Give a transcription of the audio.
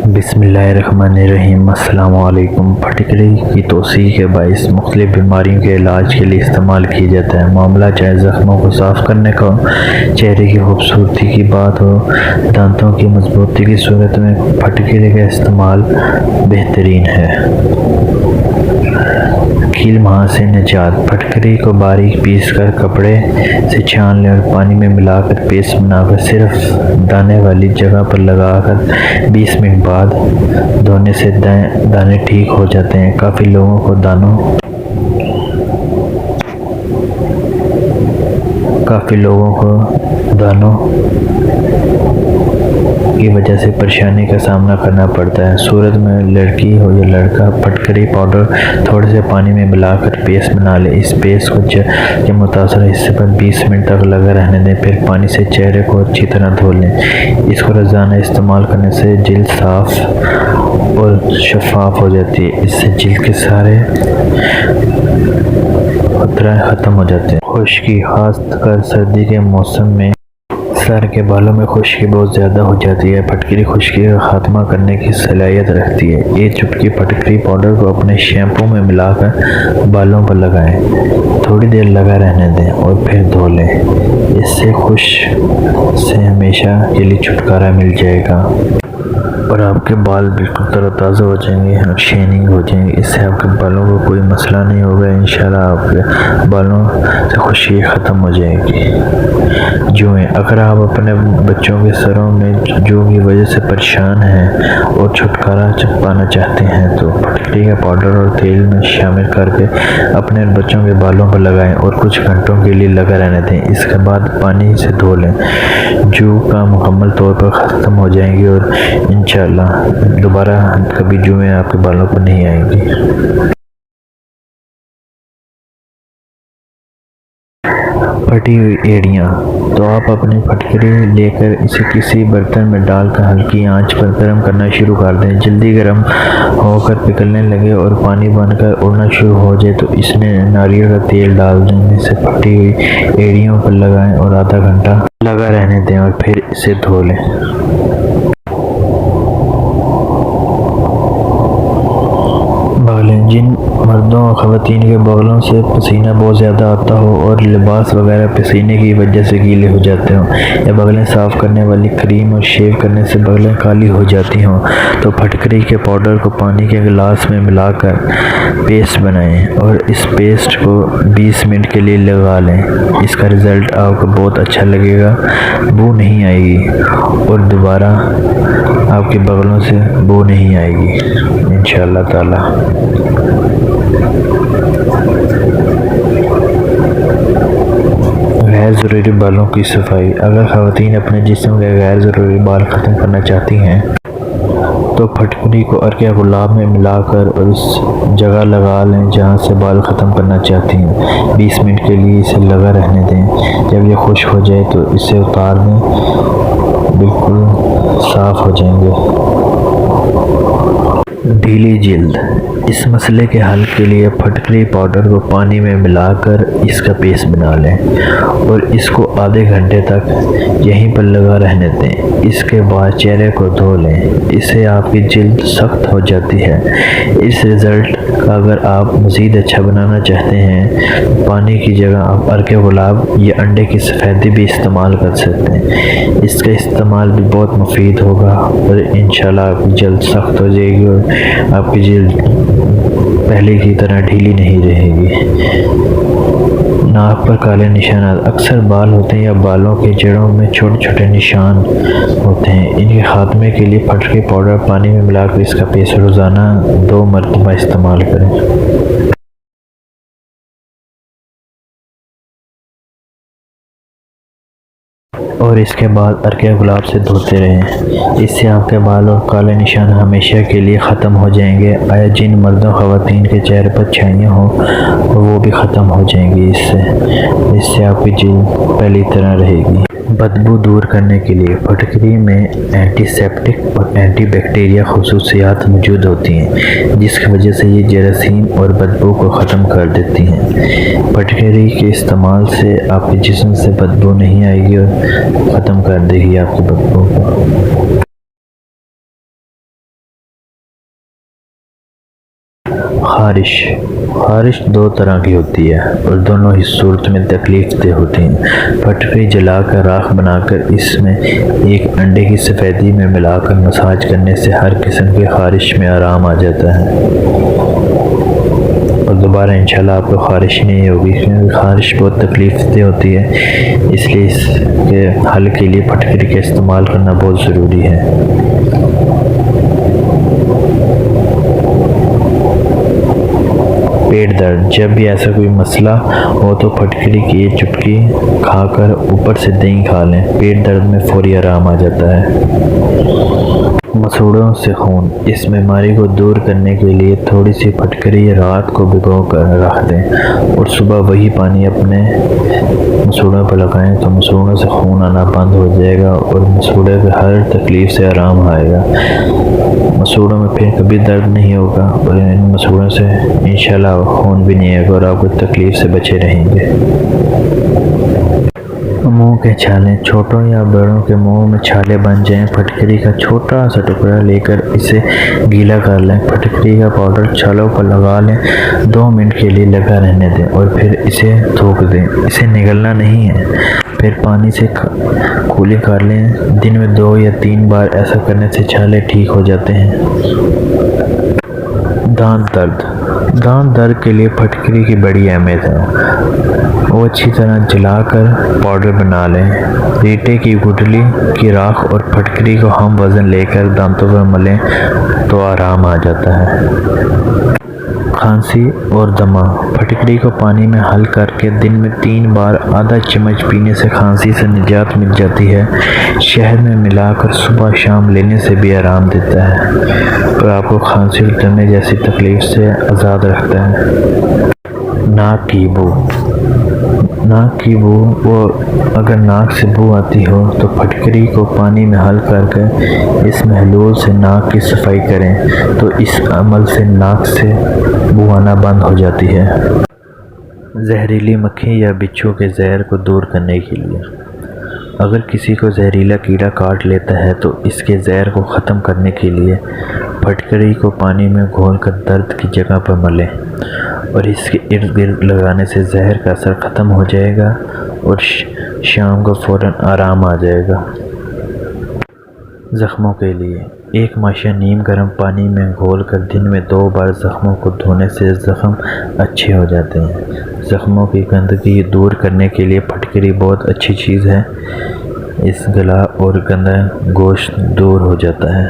بسم اللہ الرحمن الرحیم۔ السلام علیکم۔ پھٹکری کی توسیع کے باعث مختلف بیماریوں کے علاج کے لیے استعمال کیا جاتا ہے۔ معاملہ چاہے زخموں کو صاف کرنے کا ہو، چہرے کی خوبصورتی کی بات ہو، دانتوں کی مضبوطی کی صورت میں پھٹکری کا استعمال بہترین ہے۔ کیل مہا سے نجات۔ پھٹکری کو باریک پیس کر کپڑے سے چھان لیں اور پانی میں ملا کر پیسٹ بنا کر صرف دانے والی جگہ پر لگا کر 20 منٹ بعد دھونے سے دانے ٹھیک ہو جاتے ہیں۔ کافی لوگوں کو دانوں کی وجہ سے پریشانی کا سامنا کرنا پڑتا ہے۔ صورت میں لڑکی ہو یا لڑکا، پھٹکری پاؤڈر تھوڑے سے پانی میں ملا کر پیسٹ بنا لے۔ اس پیسٹ کو کے متاثرہ حصے پر 20 منٹ تک لگا رہنے دیں، پھر پانی سے چہرے کو اچھی طرح دھو لیں۔ اس کو روزانہ استعمال کرنے سے جلد صاف اور شفاف ہو جاتی ہے۔ اس سے جلد کے سارے خطرات ختم ہو جاتے ہیں۔ خشکی، خاص کر سردی کے موسم میں سر کے بالوں میں خشکی بہت زیادہ ہو جاتی ہے۔ پھٹکری خشکی کا خاتمہ کرنے کی صلاحیت رکھتی ہے۔ ایک چٹکی پھٹکری پاؤڈر کو اپنے شیمپو میں ملا کر بالوں پر لگائیں، تھوڑی دیر لگا رہنے دیں اور پھر دھو لیں۔ اس سے خشک سے ہمیشہ کے لیے چھٹکارا مل جائے گا اور آپ کے بال بالکل تر و تازہ ہو جائیں گے اور شائننگ ہو جائیں گے۔ اس سے آپ کے بالوں کو کوئی مسئلہ نہیں ہوگا۔ انشاءاللہ آپ کے بالوں سے خشکی ختم ہو جائے گی۔ جوئیں، اگر آپ اپنے بچوں کے سروں میں جو کی وجہ سے پریشان ہیں اور چھٹکارا پانا چاہتے ہیں تو پھٹکری کا پاؤڈر اور تیل میں شامل کر کے اپنے بچوں کے بالوں پر لگائیں اور کچھ گھنٹوں کے لیے لگا رہنے دیں۔ اس کے بعد پانی سے دھو لیں۔ جو کا مکمل طور پر ختم ہو جائیں گی اور انشاءاللہ دوبارہ کبھی جوئیں آپ کے بالوں پر نہیں آئیں گی۔ پھٹی ہوئی ایڑیاں، تو آپ اپنی پھٹکری لے کر اسے کسی برتن میں ڈال کر ہلکی آنچ پر گرم کرنا شروع کر دیں۔ جلدی گرم ہو کر پگھلنے لگے اور پانی بن کر اڑنا شروع ہو جائے تو اس میں ناریل کا تیل ڈال دیں۔ اسے پھٹی ہوئی ایڑیوں پر لگائیں اور آدھا گھنٹہ لگا رہنے دیں اور پھر اسے دھو لیں۔ بغلیں، جن مردوں اور خواتین کے بغلوں سے پسینہ بہت زیادہ آتا ہو اور لباس وغیرہ پسینے کی وجہ سے گیلے ہو جاتے ہوں، یا بغلیں صاف کرنے والی کریم اور شیو کرنے سے بغلیں کالی ہو جاتی ہوں، تو پھٹکری کے پاؤڈر کو پانی کے گلاس میں ملا کر پیسٹ بنائیں اور اس پیسٹ کو 20 منٹ کے لیے لگا لیں۔ اس کا رزلٹ آپ کو بہت اچھا لگے گا، بو نہیں آئے گی اور دوبارہ آپ کے بغلوں سے بو نہیں آئے گی انشاءاللہ تعالی۔ غیر ضروری بالوں کی صفائی، اگر خواتین اپنے جسم کے غیر ضروری بال ختم کرنا چاہتی ہیں تو پھٹکری کو عرق گلاب میں ملا کر اور اس جگہ لگا لیں جہاں سے بال ختم کرنا چاہتی ہیں۔ 20 منٹ کے لیے اسے لگا رہنے دیں۔ جب یہ خشک ہو جائے تو اسے اتار دیں، بالکل صاف ہو جائیں گے۔ ڈھیلی جلد، اس مسئلے کے حل کے لیے پھٹکری پاؤڈر کو پانی میں ملا کر اس کا پیسٹ بنا لیں اور اس کو آدھے گھنٹے تک یہیں پر لگا رہنے دیں۔ اس کے بعد چہرے کو دھو لیں۔ اس سے آپ کی جلد سخت ہو جاتی ہے۔ اس رزلٹ کا اگر آپ مزید اچھا بنانا چاہتے ہیں تو پانی کی جگہ آپ عرق گلاب یا انڈے کی سفیدی بھی استعمال کر سکتے ہیں۔ اس کا استعمال بھی بہت مفید ہوگا اور انشاءاللہ آپ کی جلد سخت ہو جائے گی اور آپ کی جلد پہلے کی طرح ڈھیلی نہیں رہے گی۔ ناک پر کالے نشانات، اکثر بال ہوتے ہیں یا بالوں کے جڑوں میں چھوٹے چھوٹے نشان ہوتے ہیں۔ ان کے خاتمے کے لیے پھٹکری پاؤڈر پانی میں ملا کر اس کا پیسٹ روزانہ 2 مرتبہ استعمال کریں اور اس کے بعد عرق گلاب سے دھوتے رہیں۔ اس سے آپ کے بال اور کالے نشان ہمیشہ کے لیے ختم ہو جائیں گے۔ آیا جن مردوں خواتین کے چہرے پر چھائیاں ہوں وہ بھی ختم ہو جائیں گی اس سے آپ کی جلد پہلی طرح رہے گی۔ بدبو دور کرنے کے لیے پھٹکری میں اینٹی سیپٹک اور اینٹی بیکٹیریا خصوصیات موجود ہوتی ہیں جس کی وجہ سے یہ جراثیم اور بدبو کو ختم کر دیتی ہیں۔ پھٹکری کے استعمال سے آپ کے جسم سے بدبو نہیں آئے گی اور ختم کر دے گی آپ کی بدبو کو۔ خارش دو طرح کی ہوتی ہے اور دونوں ہی صورت میں تکلیف دہ ہوتی ہیں۔ پھٹکری جلا کر راکھ بنا کر اس میں ایک انڈے کی سفیدی میں ملا کر مساج کرنے سے ہر قسم کی خارش میں آرام آ جاتا ہے اور دوبارہ انشاءاللہ آپ کو خارش نہیں ہوگی، کیونکہ خارش بہت تکلیف دہ ہوتی ہے، اس لیے اس کے حل کے لیے پھٹکری کا استعمال کرنا بہت ضروری ہے۔ پیٹ درد، جب بھی ایسا کوئی مسئلہ ہو تو پھٹکری کی ایک چٹکی کھا کر اوپر سے دہی کھا لیں، پیٹ درد میں فوری آرام آ جاتا ہے۔ مسوڑوں سے خون، اس بیماری کو دور کرنے کے لیے تھوڑی سی پھٹکری رات کو بھگو کر رکھ دیں اور صبح وہی پانی اپنے مسوڑوں پر لگائیں تو مسوڑوں سے خون آنا بند ہو جائے گا اور مسوڑے کے ہر تکلیف سے آرام آئے گا۔ مسوڑوں میں پھر کبھی درد نہیں ہوگا اور ان مسوڑوں سے انشاءاللہ خون بھی نہیں آئے گا اور آپ کو تکلیف سے بچے رہیں گے۔ منہ کے چھالے، چھوٹوں یا بڑوں کے منہ میں چھالے بن جائیں، پھٹکری کا چھوٹا سا ٹکڑا لے کر اسے گیلا کر لیں، پھٹکری کا پاؤڈر چھالوں پر لگا لیں، 2 منٹ کے لیے لگا رہنے دیں اور پھر اسے تھوک دیں، اسے نگلنا نہیں ہے، پھر پانی سے کولنگ کر لیں، دن میں 2 یا 3 بار ایسا کرنے سے چھالے ٹھیک ہو جاتے ہیں۔ دانت درد کے لیے پھٹکری کی بڑی اہمیت ہے، وہ اچھی طرح جلا کر پاؤڈر بنا لیں، ریٹے کی گٹھلی کی راکھ اور پھٹکری کو ہم وزن لے کر دانتوں پر ملیں تو آرام آ جاتا ہے۔ کھانسی اور دمہ، پھٹکری کو پانی میں حل کر کے دن میں 3 بار آدھا چمچ پینے سے کھانسی سے نجات مل جاتی ہے، شہد میں ملا کر صبح شام لینے سے بھی آرام دیتا ہے اور آپ کو کھانسی اور دمے جیسی تکلیف سے آزاد رکھتا ہے۔ ناک کی بو، وہ اگر ناک سے بو آتی ہو تو پھٹکری کو پانی میں حل کر کے اس محلول سے ناک کی صفائی کریں تو اس عمل سے ناک سے بو آنا بند ہو جاتی ہے۔ زہریلی مکھی یا بچھو کے زہر کو دور کرنے کے لیے، اگر کسی کو زہریلا کیڑا کاٹ لیتا ہے تو اس کے زہر کو ختم کرنے کے لیے پھٹکری کو پانی میں گھول کر درد کی جگہ پر ملیں اور اس کے ارد گرد لگانے سے زہر کا اثر ختم ہو جائے گا اور شام کو فوراً آرام آ جائے گا۔ زخموں کے لیے، 1 ماشا نیم گرم پانی میں گھول کر دن میں 2 بار زخموں کو دھونے سے زخم اچھے ہو جاتے ہیں۔ زخموں کی گندگی دور کرنے کے لیے پھٹکری بہت اچھی چیز ہے، اس گلا اور گندا گوشت دور ہو جاتا ہے۔